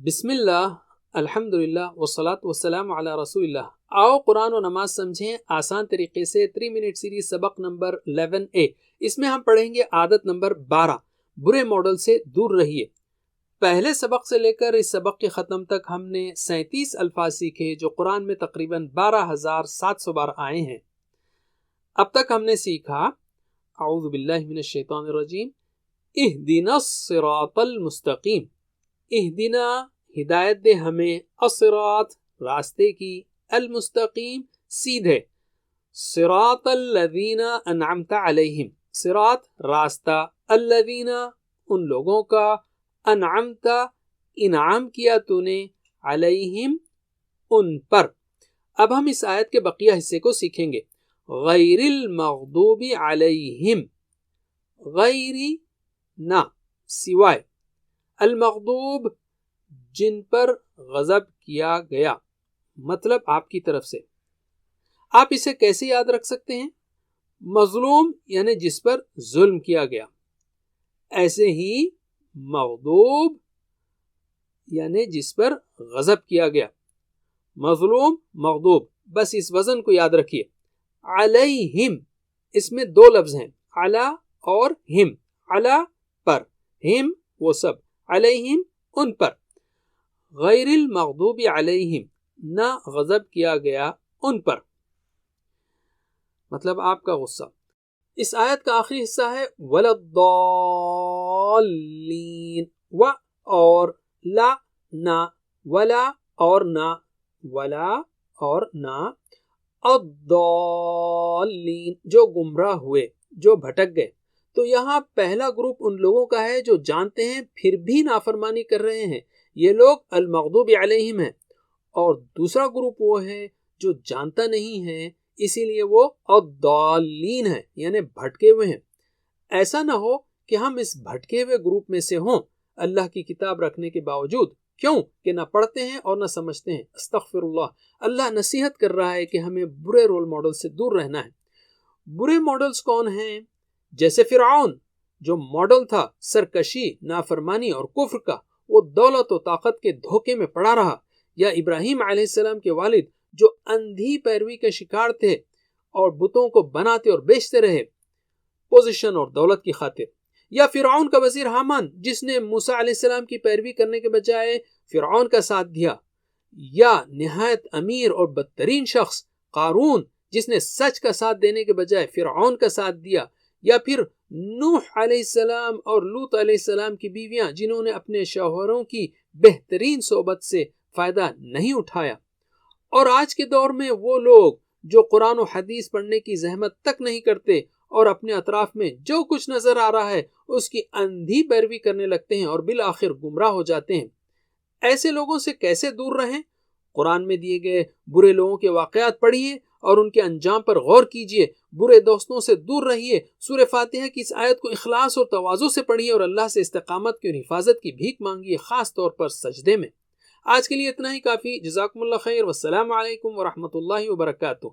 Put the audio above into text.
بسم اللہ، الحمدللہ والصلاة والسلام علی رسول اللہ۔ آؤ قرآن و نماز سمجھیں آسان طریقے سے۔ 3 منٹ سیریز سبق نمبر 11A۔ اس میں ہم پڑھیں گے عادت نمبر 12، برے ماڈل سے دور رہیے۔ پہلے سبق سے لے کر اس سبق کے ختم تک ہم نے 37 الفاظ سیکھے جو قرآن میں تقریباً 12,700 بار آئے ہیں۔ اب تک ہم نے سیکھا اعوذ باللہ من الشیطان الرجیم، اہدنا الصراط المستقیم، اہدنا ہدایت دے ہمیں، الصراط راستے کی، المستقیم سیدھے، صراط الذین انعمت علیہم، صراط راستہ، الذین ان لوگوں کا، انعمت انعام کیا تو نے، علیہم ان پر۔ اب ہم اس آیت کے بقیہ حصے کو سیکھیں گے۔ غیر المغضوب علیہم، غیری نہ، سوائے، المغضوب جن پر غضب کیا گیا، مطلب آپ کی طرف سے۔ آپ اسے کیسے یاد رکھ سکتے ہیں؟ مظلوم یعنی جس پر ظلم کیا گیا، ایسے ہی مغضوب یعنی جس پر غضب کیا گیا، مظلوم مغضوب، بس اس وزن کو یاد رکھیے۔ علیہم، اس میں 2 لفظ ہیں، علی اور ہم، علی پر، ہم وہ سب، علیہم ان پر۔ غیر المغضوب علیہم نہ غضب کیا گیا ان پر، مطلب آپ کا غصہ۔ اس آیت کا آخری حصہ ہے ولا الضالین، و اور لا نہ، ولا اور نہ، ولا اور نہ، الضالین جو گمراہ ہوئے، جو بھٹک گئے۔ تو یہاں پہلا گروپ ان لوگوں کا ہے جو جانتے ہیں پھر بھی نافرمانی کر رہے ہیں، یہ لوگ المغضوب علیہم ہیں، اور دوسرا گروپ وہ ہے جو جانتا نہیں ہے اسی لیے وہ الضالین ہیں، یعنی بھٹکے ہوئے ہیں۔ ایسا نہ ہو کہ ہم اس بھٹکے ہوئے گروپ میں سے ہوں اللہ کی کتاب رکھنے کے باوجود، کیوں کہ نہ پڑھتے ہیں اور نہ سمجھتے ہیں۔ استغفر اللہ۔ اللہ نصیحت کر رہا ہے کہ ہمیں برے رول ماڈل سے دور رہنا ہے۔ برے ماڈلز کون ہیں؟ جیسے فرعون جو ماڈل تھا سرکشی، نافرمانی اور کفر کا، وہ دولت و طاقت کے دھوکے میں پڑا رہا، یا ابراہیم علیہ السلام کے والد جو اندھی پیروی کے شکار تھے اور بتوں کو بناتے اور بیچتے رہے پوزیشن اور دولت کی خاطر، یا فرعون کا وزیر حامان جس نے موسیٰ علیہ السلام کی پیروی کرنے کے بجائے فرعون کا ساتھ دیا، یا نہایت امیر اور بدترین شخص قارون جس نے سچ کا ساتھ دینے کے بجائے فرعون کا ساتھ دیا، یا پھر نوح علیہ السلام اور لوط علیہ السلام کی بیویاں جنہوں نے اپنے شوہروں کی بہترین صحبت سے فائدہ نہیں اٹھایا۔ اور آج کے دور میں وہ لوگ جو قرآن و حدیث پڑھنے کی زحمت تک نہیں کرتے اور اپنے اطراف میں جو کچھ نظر آ رہا ہے اس کی اندھی پیروی کرنے لگتے ہیں اور بالآخر گمراہ ہو جاتے ہیں۔ ایسے لوگوں سے کیسے دور رہیں؟ قرآن میں دیے گئے برے لوگوں کے واقعات پڑھیے اور ان کے انجام پر غور کیجیے، برے دوستوں سے دور رہیے، سورہ فاتحہ کی اس آیت کو اخلاص اور تواضع سے پڑھیے اور اللہ سے استقامت کی اور حفاظت کی بھیک مانگیے، خاص طور پر سجدے میں۔ آج کے لیے اتنا ہی کافی۔ جزاکم اللہ خیر، والسلام علیکم ورحمۃ اللہ وبرکاتہ۔